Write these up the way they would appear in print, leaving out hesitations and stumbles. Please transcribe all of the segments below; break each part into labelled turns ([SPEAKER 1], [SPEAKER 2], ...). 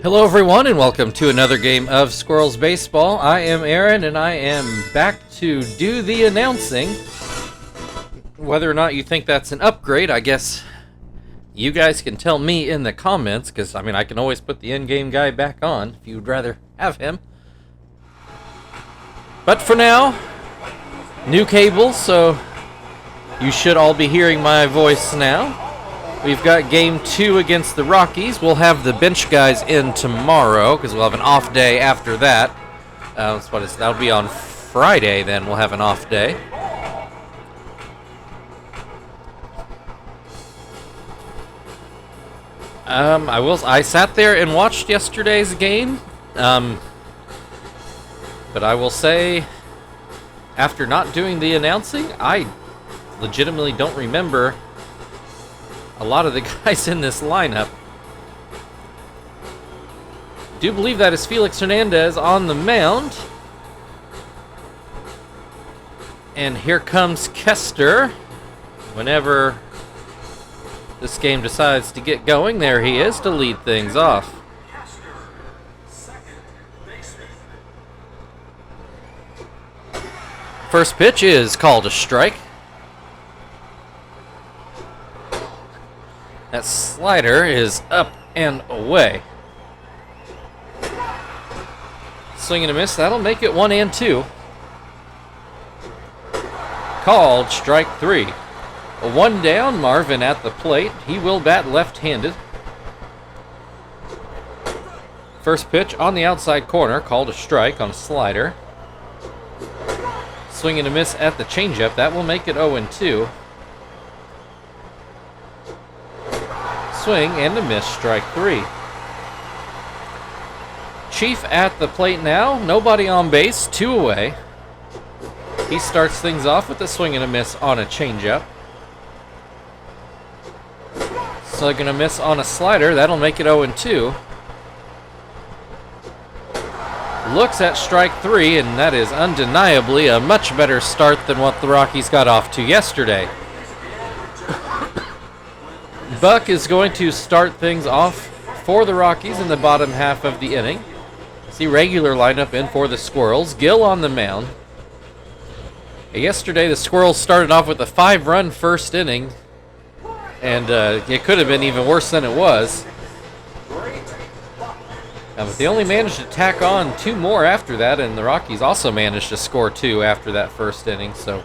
[SPEAKER 1] Hello everyone and welcome to another game of Squirrels Baseball. I am Aaron and I am back to do the announcing. Whether or not you think that's an upgrade, I guess you guys can tell me in the comments, because I can always put the in-game guy back on if you'd rather have him. But for now, new cable, so you should all be hearing my voice now. We've got Game 2 against the Rockies. We'll have the bench guys in tomorrow because we'll have an off day after that. That'll be on Friday then. We'll have an off day. I sat there and watched yesterday's game. But I will say, after not doing the announcing, I legitimately don't remember a lot of the guys in this lineup. Do believe that is Felix Hernandez on the mound. And here comes Kester. Whenever this game decides to get going, there he is to lead things off. First pitch is called a strike. That slider is up and away. Swing and a miss. That'll make it 1-2. Called strike 3. A 1 down. Marvin at the plate. He will bat left-handed. First pitch on the outside corner. Called a strike on a slider. Swing and a miss at the changeup. That will make it 0-2. Swing and a miss, strike 3. Chief at the plate now. Nobody on base, 2 away. He starts things off with a swing and a miss on a changeup. Swing and a miss on a slider. That'll make it 0-2. Looks at strike 3, and that is undeniably a much better start than what the Rockies got off to yesterday. Buck is going to start things off for the Rockies in the bottom half of the inning. See regular lineup in for the Squirrels. Gill on the mound. Yesterday the Squirrels started off with a 5-run first inning, and it could have been even worse than it was. But they only managed to tack on 2 more after that, and the Rockies also managed to score 2 after that first inning. So,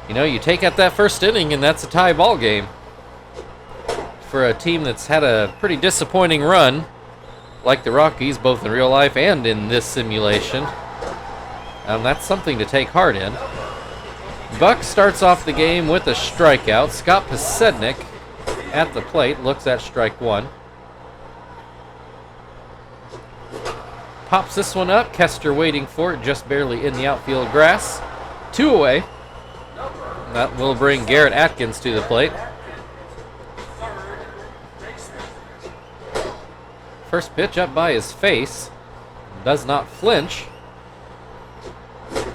[SPEAKER 1] you take out that first inning and that's a tie ball game. For a team that's had a pretty disappointing run, like the Rockies, both in real life and in this simulation, that's something to take heart in. Buck starts off the game with a strikeout. Scott Posednik at the plate looks at strike 1. Pops this one up. Kester waiting for it, just barely in the outfield grass. 2 away. That will bring Garrett Atkins to the plate. First pitch up by his face. Does not flinch.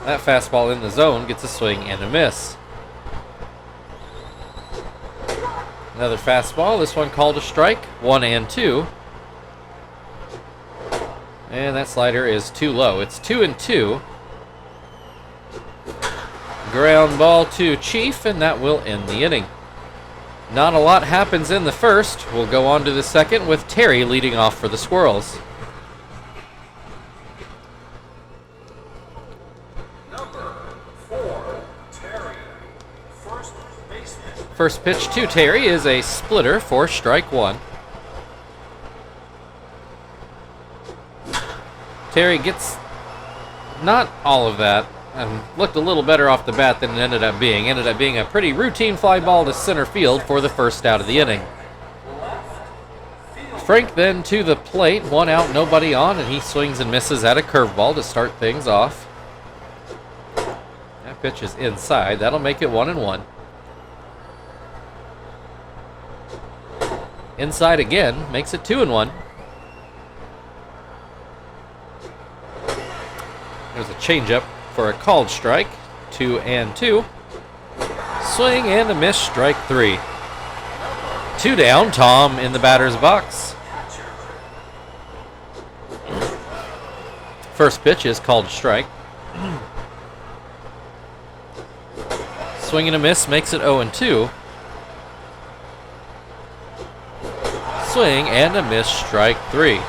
[SPEAKER 1] That fastball in the zone gets a swing and a miss. Another fastball. This one called a strike. 1-2. And that slider is too low. It's 2-2. Ground ball to Chief, and that will end the inning. Not a lot happens in the first. We'll go on to the second with Terry leading off for the Squirrels.
[SPEAKER 2] Number 4, Terry. First baseman.
[SPEAKER 1] First pitch to Terry is a splitter for strike 1. Terry gets not all of that. Looked a little better off the bat than it ended up being. Ended up being a pretty routine fly ball to center field for the first out of the inning. Frank then to the plate. 1 out, nobody on, and he swings and misses at a curveball to start things off. That pitch is inside. That'll make it 1-1. Inside again, makes it 2-1. There's a changeup for a called strike. 2-2. Swing and a miss, strike 3. 2 down, Tom in the batter's box. First pitch is called a strike. Swing and a miss makes it 0-2. Swing and a miss, strike 3.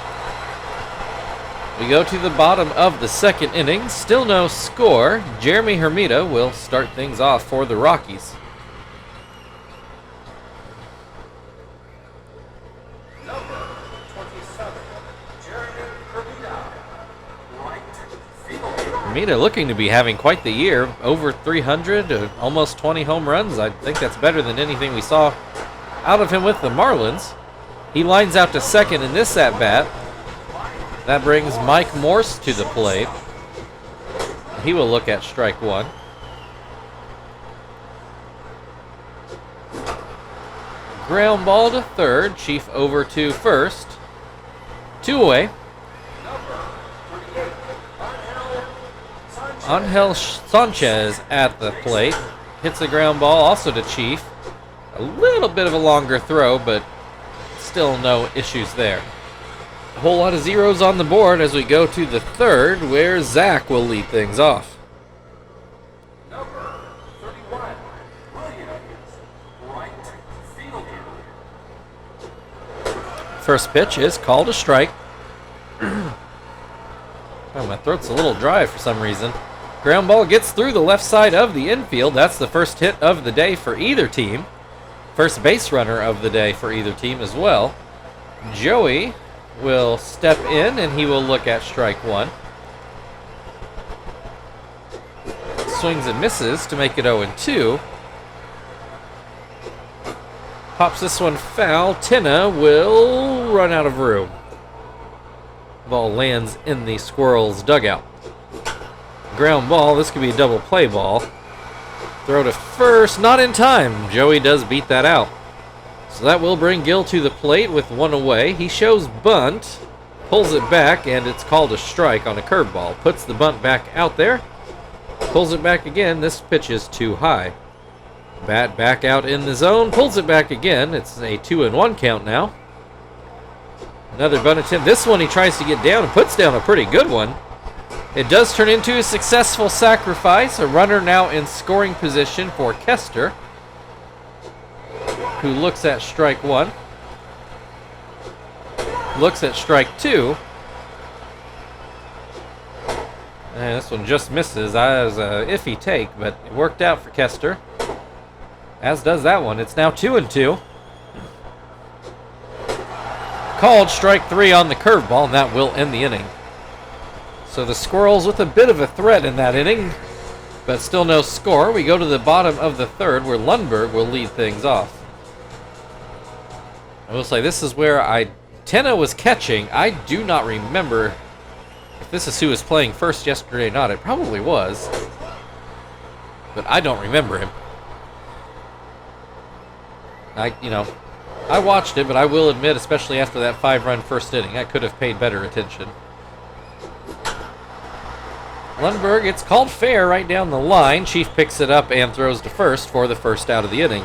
[SPEAKER 1] We go to the bottom of the second inning. Still no score. Jeremy Hermida will start things off for the Rockies.
[SPEAKER 2] Number 27, Jeremy Hermida, right fielder.
[SPEAKER 1] Hermida looking to be having quite the year. Over 300, almost 20 home runs. I think that's better than anything we saw out of him with the Marlins. He lines out to second in this at-bat. That brings Mike Morse to the plate. He will look at strike 1. Ground ball to third. Chief over to first. 2 away.
[SPEAKER 2] Number 38,
[SPEAKER 1] Angel Sanchez at the plate. Hits the ground ball also to Chief. A little bit of a longer throw, but still no issues there. A whole lot of zeros on the board as we go to the third, where Zach will lead things off.
[SPEAKER 2] Number 31, Williams, right fielder.
[SPEAKER 1] First pitch is called a strike. Oh, my throat's a little dry for some reason. Ground ball gets through the left side of the infield. That's the first hit of the day for either team. First base runner of the day for either team as well. Joey will step in and he will look at strike 1. Swings and misses to make it 0-2. Pops this one foul. Tina will run out of room. Ball lands in the Squirrels dugout. Ground ball. This could be a double play ball. Throw to first. Not in time. Joey does beat that out. So that will bring Gil to the plate with 1 away. He shows bunt, pulls it back, and it's called a strike on a curveball. Puts the bunt back out there, pulls it back again. This pitch is too high. Bat back out in the zone, pulls it back again. It's a 2-1 count now. Another bunt attempt. This one he tries to get down and puts down a pretty good one. It does turn into a successful sacrifice. A runner now in scoring position for Kester, who looks at strike 1, looks at strike 2, and this one just misses. That was an iffy take, but it worked out for Kester, as does that one. It's now 2-2. Called strike 3 on the curveball, and that will end the inning. So the Squirrels with a bit of a threat in that inning, but still no score. We go to the bottom of the third, where Lundberg will lead things off. I will say this is where Tenna was catching. I do not remember if this is who was playing first yesterday or not. It probably was, but I don't remember him. I watched it, but I will admit, especially after that 5-run first inning, I could have paid better attention. Lundberg, it's called fair right down the line. Chief picks it up and throws to first for the first out of the inning.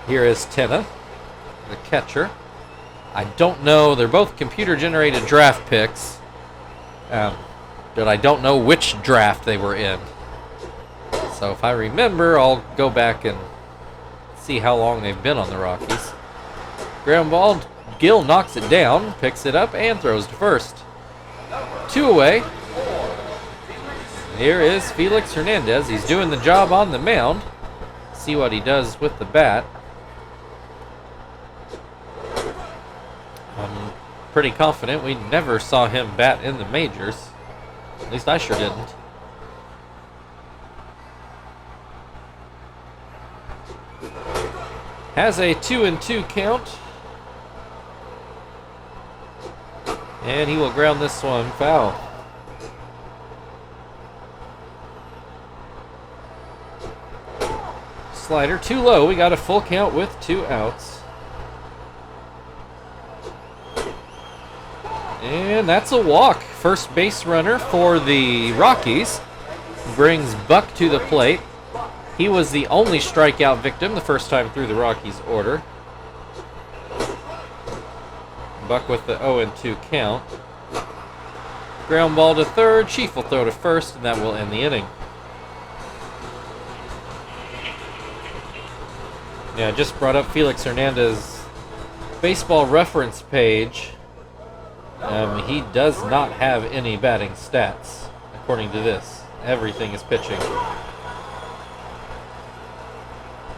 [SPEAKER 1] Here is Tenna, the catcher. I don't know. They're both computer-generated draft picks, but I don't know which draft they were in. So if I remember, I'll go back and see how long they've been on the Rockies. Ground ball. Gil knocks it down, picks it up, and throws to first. 2 away. Here is Felix Hernandez. He's doing the job on the mound. See what he does with the bat. I'm pretty confident we never saw him bat in the majors. At least I sure didn't. Has a 2-2 count. And he will ground this one foul. Slider too low. We got a full count with 2 outs. And that's a walk. First base runner for the Rockies brings Buck to the plate. He was the only strikeout victim the first time through the Rockies order. Buck with the 0-2 count. Ground ball to third. Chief will throw to first, and that will end the inning. Yeah, I just brought up Felix Hernandez's baseball reference page. He does not have any batting stats, according to this. Everything is pitching.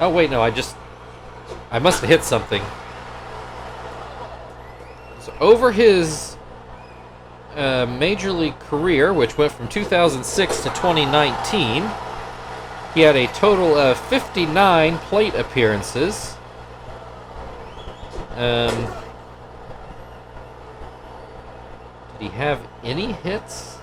[SPEAKER 1] Oh, wait, no, I must have hit something. So over his Major League career, which went from 2006 to 2019, he had a total of 59 plate appearances. Did he have any hits?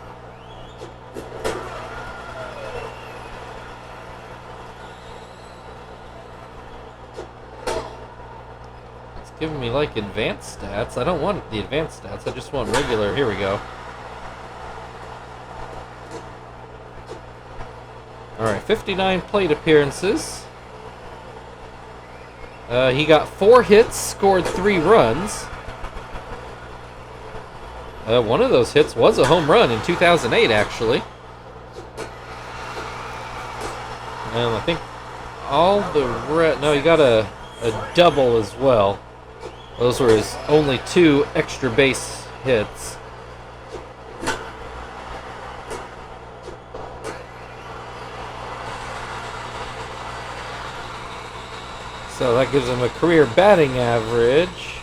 [SPEAKER 1] It's giving me like advanced stats. I don't want the advanced stats. I just want regular. Here we go. Alright, 59 plate appearances. He got 4 hits, scored 3 runs. One of those hits was a home run in 2008, actually. And I think all the no, he got a double as well. Those were his only 2 extra base hits. So that gives him a career batting average.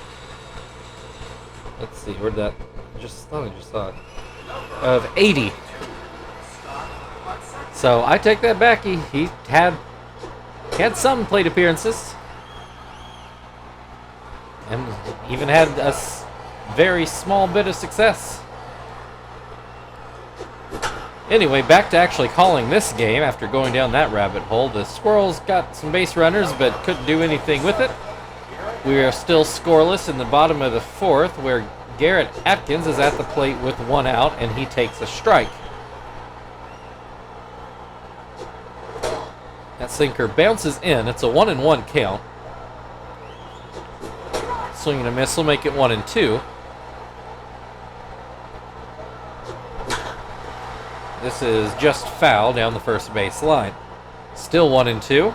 [SPEAKER 1] Let's see, where'd that? I just saw it. Of 80. So I take that back. He had some plate appearances, and even had a very small bit of success. Anyway, back to actually calling this game after going down that rabbit hole. The Squirrels got some base runners, but couldn't do anything with it. We are still scoreless in the bottom of the 4th, where Garrett Atkins is at the plate with 1 out, and he takes a strike. That sinker bounces in. It's a 1-1 count. Swing and a miss will make it 1-2. This is just foul down the first base line. Still 1-2.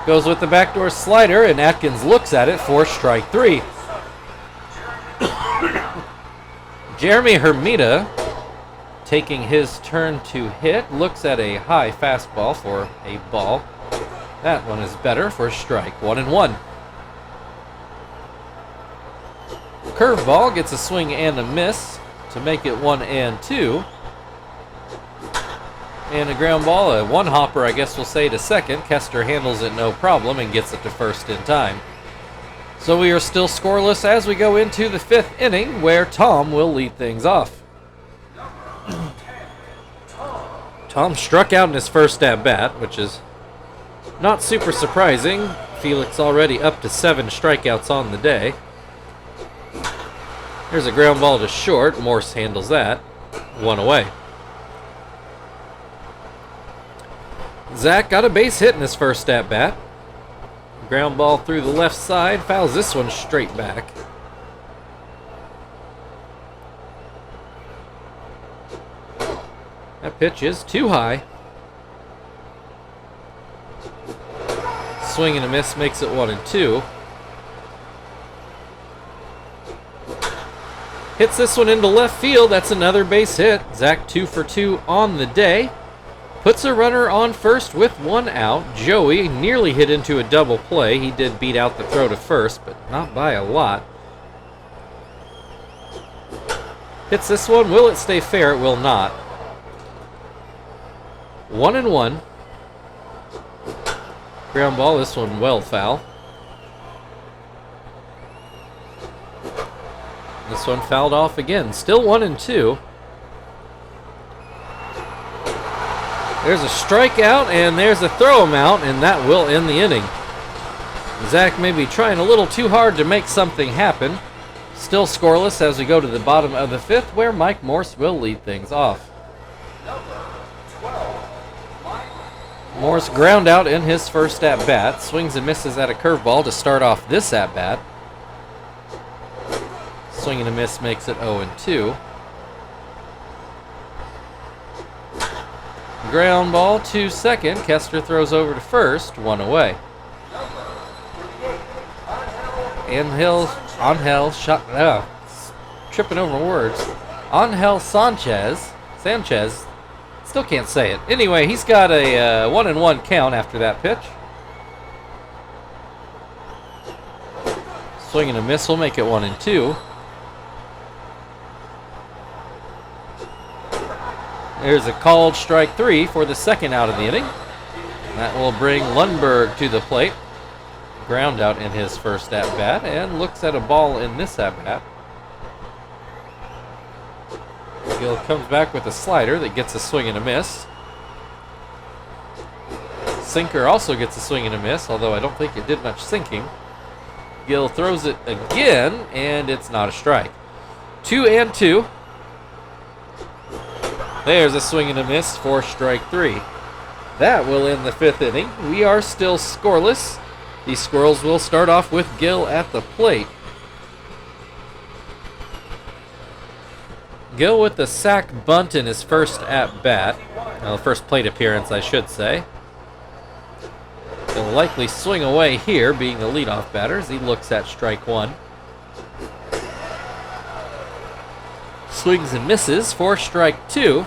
[SPEAKER 1] Goes with the backdoor slider, and Atkins looks at it for strike 3. Jeremy Hermida, taking his turn to hit, looks at a high fastball for a ball. That one is better for a strike. 1-1. Curveball gets a swing and a miss to make it 1-2. And a ground ball, a one-hopper, I guess we'll say, to second. Kester handles it no problem and gets it to first in time. So we are still scoreless as we go into the 5th inning, where Tom will lead things off. Tom struck out in his first at-bat, which is not super surprising. Felix already up to 7 strikeouts on the day. There's a ground ball to short. Morse handles that. 1 away. Zach got a base hit in his first at-bat. Ground ball through the left side. Fouls this one straight back. That pitch is too high. Swing and a miss makes it 1-2. Hits this one into left field. That's another base hit. Zach 2 for 2 on the day. Puts a runner on first with 1 out. Joey nearly hit into a double play. He did beat out the throw to first, but not by a lot. Hits this one. Will it stay fair? It will not. 1-1. Ground ball. This one well foul. This one fouled off again. Still 1-2. There's a strikeout, and there's a throw him out, and that will end the inning. Zach may be trying a little too hard to make something happen. Still scoreless as we go to the bottom of the 5th, where Mike Morse will lead things off. Morse ground out in his first at-bat. Swings and misses at a curveball to start off this at-bat. Swing and a miss makes it 0-2. Ground ball to second. Kester throws over to first, 1 away. Angel shot. Tripping over words. Angel Sanchez. Still can't say it. Anyway, he's got a 1-1 count after that pitch. Swing and a miss will make it 1-2. There's a called strike 3 for the second out of the inning. That will bring Lundberg to the plate. Ground out in his first at-bat and looks at a ball in this at-bat. Gill comes back with a slider that gets a swing and a miss. Sinker also gets a swing and a miss, although I don't think it did much sinking. Gill throws it again, and it's not a strike. 2-2. There's a swing and a miss for strike 3. That will end the 5th inning. We are still scoreless. The Squirrels will start off with Gill at the plate. Gill with the sac bunt in his first at-bat. Well, first plate appearance, I should say. He'll likely swing away here, being the leadoff batter, as he looks at strike 1. Swings and misses for strike 2.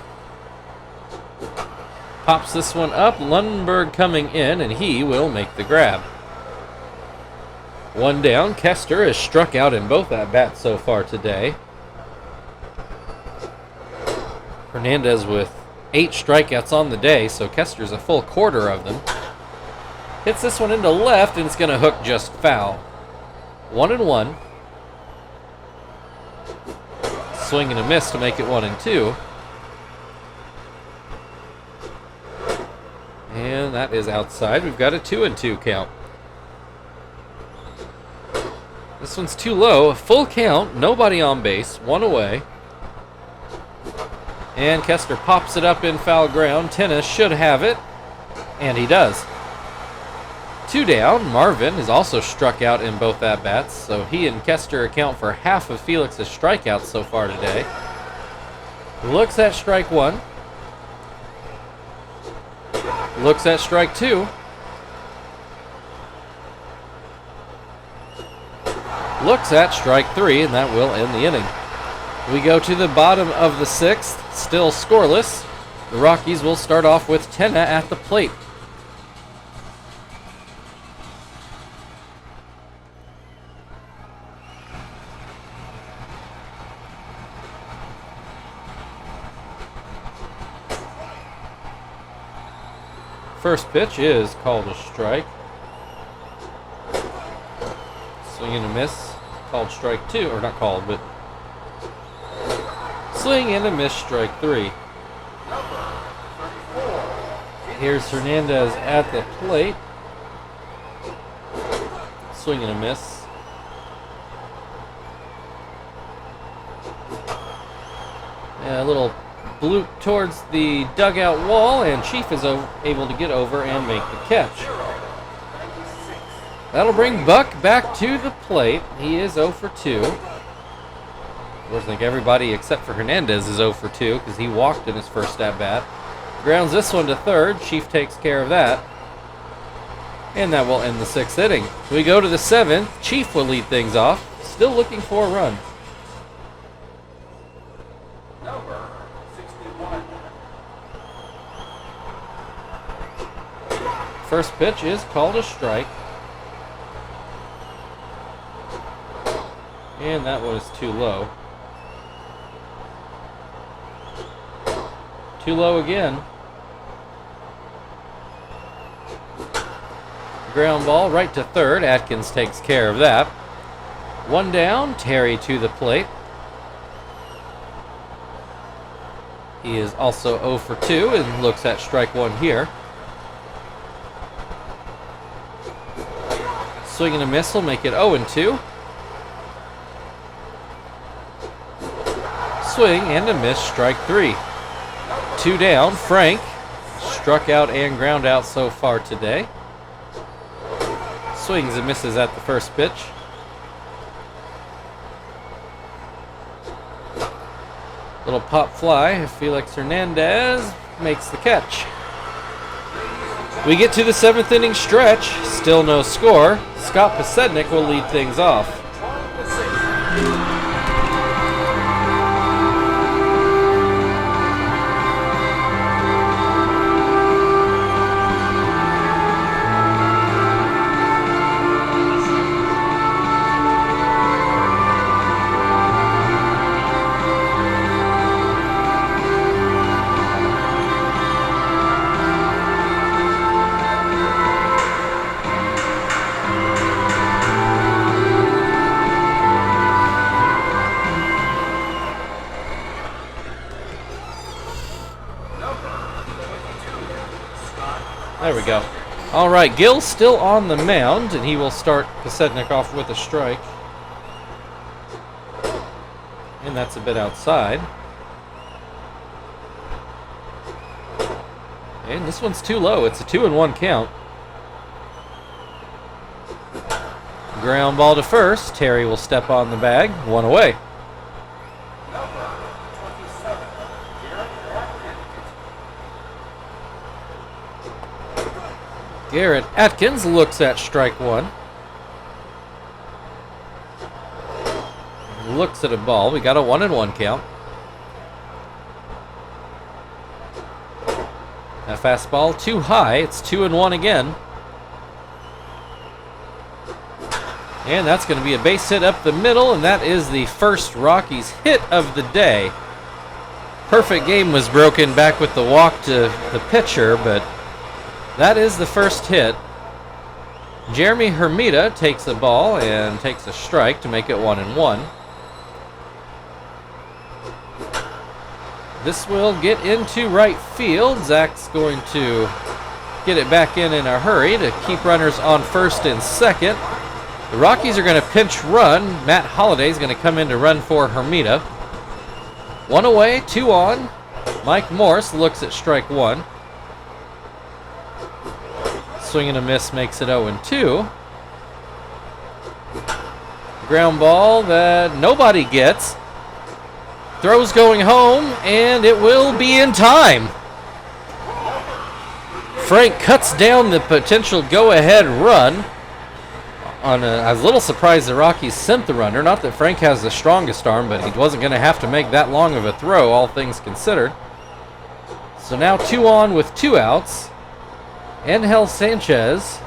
[SPEAKER 1] Pops this one up. Lundberg coming in, and he will make the grab. 1 down. Kester has struck out in both at-bats so far today. Hernandez with 8 strikeouts on the day, so Kester's a full quarter of them. Hits this one into left, and it's going to hook just foul. 1-1. Swing and a miss to make it 1-2. And that is outside. We've got a 2-2 count. This one's too low. A full count. Nobody on base. 1 away. And Kester pops it up in foul ground. Tennis should have it. And he does. 2 down. Marvin is also struck out in both at-bats, so he and Kester account for half of Felix's strikeouts so far today. Looks at strike 1. Looks at strike 2. Looks at strike 3, and that will end the inning. We go to the bottom of the 6th, still scoreless. The Rockies will start off with Tenna at the plate. First pitch is called a strike. Swing and a miss. Called strike 2, or not called, but swing and a miss, strike 3. Here's Hernandez at the plate. Swing and a miss. And a little bloop towards the dugout wall, and Chief is able to get over and make the catch. That'll bring Buck back to the plate. He is 0 for 2. Of course, I think everybody except for Hernandez is 0 for 2 because he walked in his first at-bat. Grounds this one to third. Chief takes care of that. And that will end the 6th inning. We go to the 7th. Chief will lead things off. Still looking for a run.
[SPEAKER 2] Number 61.
[SPEAKER 1] First pitch is called a strike. And that one is too low. Too low again. Ground ball right to third. Atkins takes care of that. 1 down. Terry to the plate. He is also 0 for 2 and looks at strike 1 here. Swing and a miss will make it 0-2. Swing and a miss, strike 3. 2 down. Frank struck out and ground out so far today. Swings and misses at the first pitch. Little pop fly. Felix Hernandez makes the catch. We get to the 7th inning stretch. Still no score. Scott Posednik will lead things off. There we go. All right, Gill's still on the mound, and he will start Posednik off with a strike. And that's a bit outside. And this one's too low. It's a 2-1 count. Ground ball to first. Terry will step on the bag. 1 away. Garrett Atkins looks at strike 1. Looks at a ball. We got a 1-1 count. A fastball too high. It's 2-1 again. And that's going to be a base hit up the middle, and that is the first Rockies hit of the day. Perfect game was broken back with the walk to the pitcher, but that is the first hit. Jeremy Hermida takes the ball and takes a strike to make it 1-1. This will get into right field. Zach's going to get it back in a hurry to keep runners on first and second. The Rockies are going to pinch run. Matt Holliday is going to come in to run for Hermida. 1 away, 2 on. Mike Morse looks at strike 1. Swing and a miss makes it 0-2. Ground ball that nobody gets. Throws going home, and it will be in time. Frank cuts down the potential go-ahead run. I was a little surprised the Rockies sent the runner. Not that Frank has the strongest arm, but he wasn't going to have to make that long of a throw, all things considered. So now 2 on with 2 outs. Angel Sanchez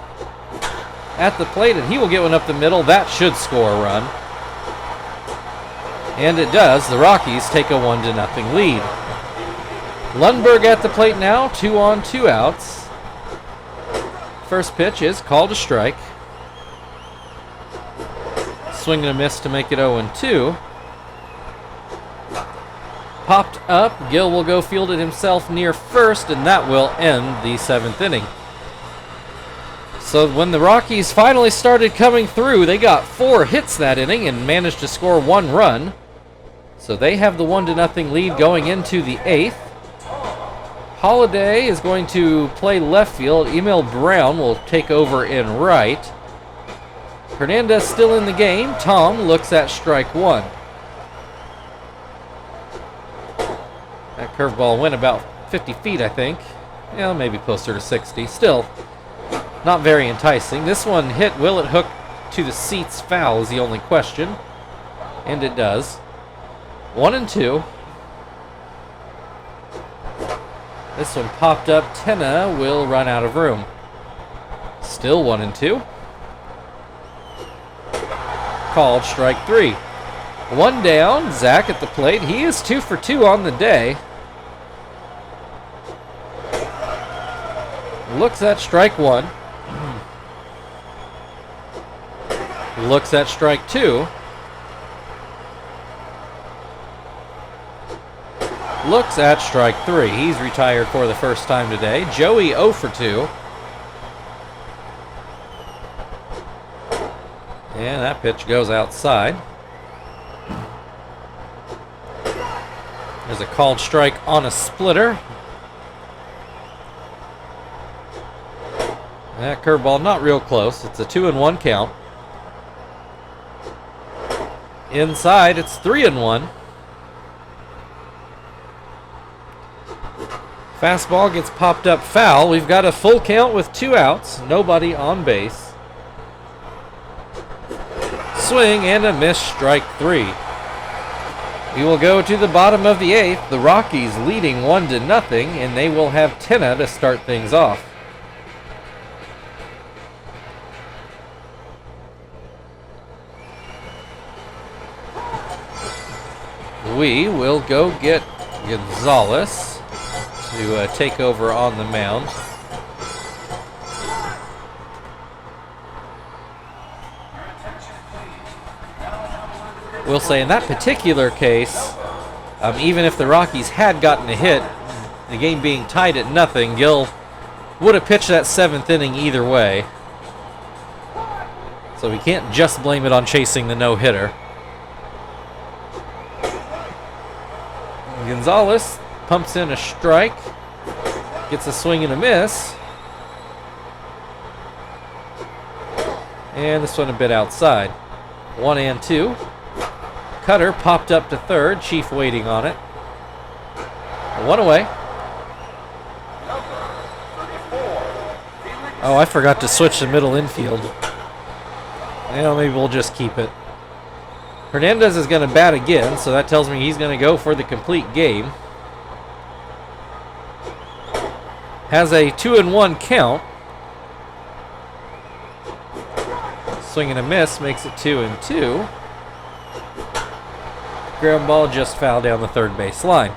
[SPEAKER 1] at the plate, and he will get one up the middle. That should score a run. And it does. The Rockies take a 1-0 lead. Lundberg at the plate now, 2 on, 2 outs. First pitch is called a strike. Swing and a miss to make it 0-2. Popped up. Gill will go field it himself near first, and that will end the 7th inning. So when the Rockies finally started coming through, they got 4 hits that inning and managed to score 1 run. So they have the 1-0 lead going into the 8th. Holiday is going to play left field. Emil Brown will take over in right. Hernandez still in the game. Tom looks at strike 1. That curveball went about 50 feet, I think. Yeah, maybe closer to 60. Still, not very enticing. This one hit. Will it hook to the seats? Foul is the only question. And it does. 1-2. This one popped up. Tenna will run out of room. Still 1-2. Called strike 3. 1 down. Zach at the plate. He is 2 for 2 on the day. Looks at strike 1. Looks at strike 2. Looks at strike 3. He's retired for the first time today. Joey 0 for 2. And that pitch goes outside. There's a called strike on a splitter. That curveball not real close. It's a 2-1 count. Inside, it's 3-1. Fastball gets popped up foul. We've got a full count with 2 outs. Nobody on base. Swing and a miss, strike 3. We will go to the bottom of the 8th. The Rockies leading 1-0, and they will have Tenna to start things off. We will go get Gonzalez to take over on the mound. We'll say in that particular case, even if the Rockies had gotten a hit, the game being tied at 0, Gill would have pitched that 7th inning either way. So we can't just blame it on chasing the no-hitter. Gonzalez pumps in a strike, gets a swing and a miss. And this one a bit outside. 1-2. Cutter popped up to third, Chief waiting on it. 1 away. Oh, I forgot to switch to middle infield. Well, maybe we'll just keep it. Hernandez is going to bat again, so that tells me he's going to go for the complete game. Has a 2-1 count. Swing and a miss makes it 2-2. Ground ball just fouled down the third base line.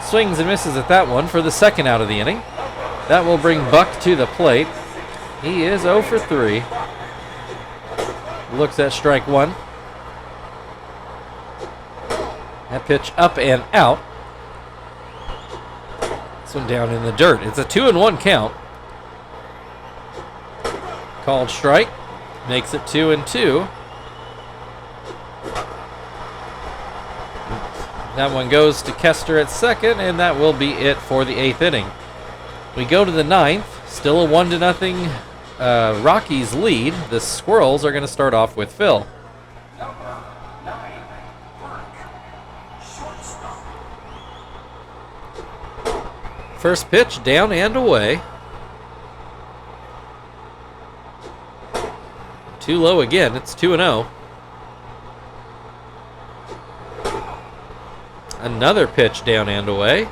[SPEAKER 1] Swings and misses at that one for the 2nd out of the inning. That will bring Buck to the plate. He is 0 for 3. Looks at strike 1. That pitch up and out. This one down in the dirt. It's a 2-1 count. Called strike. Makes it 2-2. That one goes to Kester at 2nd, and that will be it for the 8th inning. We go to the 9th. Still a 1-0 Rockies lead. The Squirrels are going to start off with Phil.
[SPEAKER 2] Number 9, shortstop.
[SPEAKER 1] First pitch down and away. Too low again. It's 2-0. Another pitch down and away.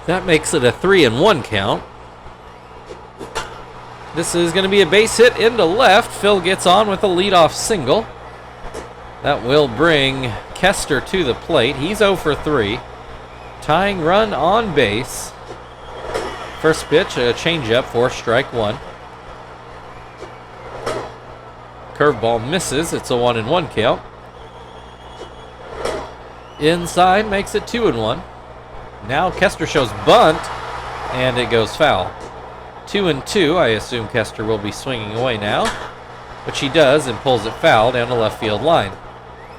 [SPEAKER 1] That makes it a 3-1 count. This is going to be a base hit into left. Phil gets on with a leadoff single. That will bring Kester to the plate. He's 0 for 3. Tying run on base. First pitch, a changeup for strike 1. Curveball misses. It's a 1-1 count. Inside makes it 2-1. Now Kester shows bunt, and it goes foul. 2-2. I assume Kester will be swinging away now, which he does, and pulls it foul down the left field line.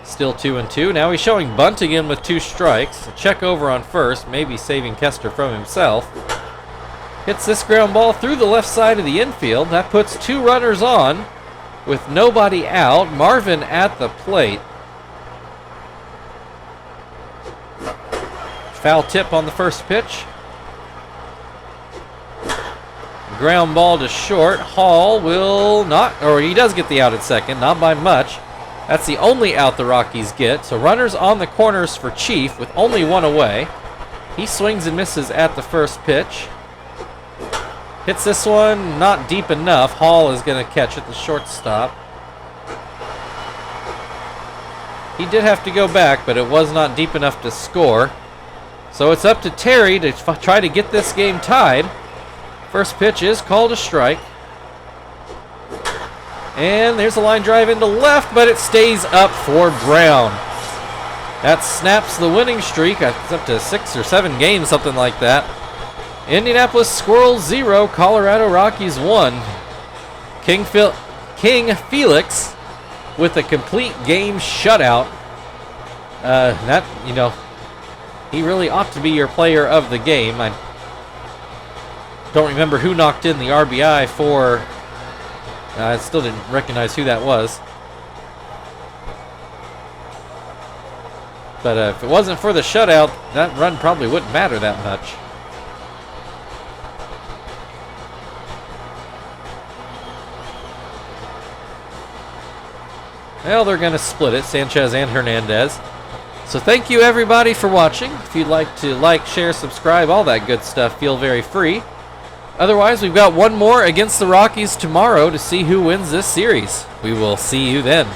[SPEAKER 1] Still 2-2. Now he's showing bunt again with 2 strikes. A check over on first, maybe saving Kester from himself. Hits this ground ball through the left side of the infield. That puts 2 runners on with nobody out. Marvin at the plate. Foul tip on the first pitch. Ground ball to short. Hall will not, or he does get the out at second, not by much. That's the only out the Rockies get. So runners on the corners for Chief with only 1 away. He swings and misses at the first pitch. Hits this one, not deep enough. Hall is going to catch it, the shortstop. He did have to go back, but it was not deep enough to score. So it's up to Terry to try to get this game tied. First pitch is called a strike. And there's a line drive into left, but it stays up for Brown. That snaps the winning streak. It's up to 6 or 7 games, something like that. Indianapolis Squirrels 0, Colorado Rockies 1. King Felix with a complete game shutout. He really ought to be your player of the game. I don't remember who knocked in the RBI for. I still didn't recognize who that was. But if it wasn't for the shutout, that run probably wouldn't matter that much. Well, they're going to split it, Sanchez and Hernandez. So thank you everybody for watching. If you'd like to like, share, subscribe, all that good stuff, feel very free. Otherwise, we've got one more against the Rockies tomorrow to see who wins this series. We will see you then.